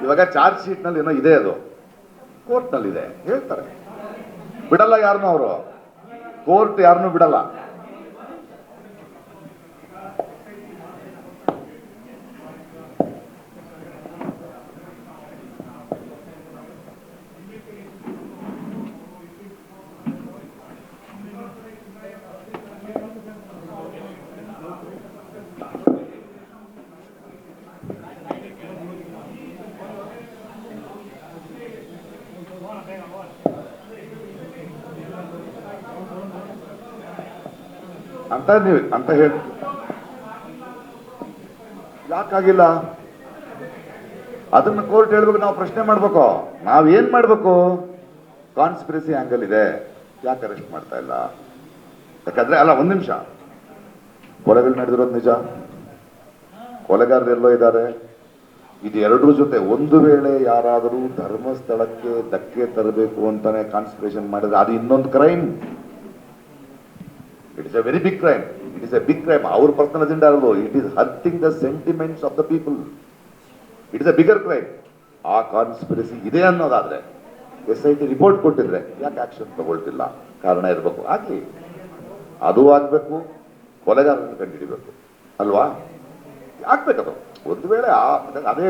ಇವಾಗ charge sheet ನಲ್ಲಿ ಏನೋ ಇದೆ, ಅದು ಕೋರ್ಟ್ ನಲ್ಲಿ ಇದೆ ಹೇಳ್ತಾರೆ. ಬಿಡಲ್ಲ ಯಾರನ್ನೂ, ಅವರು ಕೋರ್ಟ್ ಯಾರನ್ನೂ ಬಿಡಲ್ಲ. ಅಂತ ಹೇಳಿ ಯಾಕಾಗಿಲ್ಲ ಅದನ್ನ ಕೋರ್ಟ್ ಹೇಳ್ಬೇಕು, ನಾವು ಪ್ರಶ್ನೆ ಮಾಡ್ಬೇಕು. ನಾವೇನ್ ಮಾಡ್ಬೇಕು? ಕಾನ್ಸ್ಪಿರಸಿ ಆಂಗಲ್ ಇದೆ, ಯಾಕೆ ಅರೆಸ್ಟ್ ಮಾಡ್ತಾ ಇಲ್ಲ? ಯಾಕಂದ್ರೆ ಅಲ್ಲ, ಒಂದ್ ನಿಮಿಷ, ಕೊಲೆಗಳು ನಡೆದಿರೋದು ನಿಜ, ಕೊಲೆಗಾರರು ಎಲ್ಲೋ ಇದ್ದಾರೆ. ಇದು ಎರಡರ ಜೊತೆ ಒಂದು ವೇಳೆ ಯಾರಾದರೂ ಧರ್ಮಸ್ಥಳಕ್ಕೆ ಧಕ್ಕೆ ತರಬೇಕು ಅಂತಾನೆ ಕಾನ್ಸ್ಪಿರೇಷನ್ ಮಾಡಿದ್ರೆ ಅದು ಇನ್ನೊಂದು crime. It is a very big crime. It is a big crime. ಅವ್ರ ಪರ್ಸನಲ್ ಅಜೆಂಡಾ ಅಲ್ವೋ, it is hurting the sentiments of the people. It is a bigger crime. ಆ ಕಾನ್ಸ್ಪಿರಸಿ ಇದೆ ಅನ್ನೋದಾದ್ರೆ SIT ರಿಪೋರ್ಟ್ ಕೊಟ್ಟಿದ್ರೆ ಯಾಕೆ ಆಕ್ಷನ್ ತಗೊಳ್ತಿಲ್ಲ? ಕಾರಣ ಇರಬೇಕು. ಆಗ್ಲಿ, ಅದು ಆಗ್ಬೇಕು, ಕೊಲೆಗಾರರನ್ನು ಕಂಡುಹಿಡಿಬೇಕು ಅಲ್ವಾ? ಆಗ್ಬೇಕದು. ಒಂದು ವೇಳೆ ಅದೇ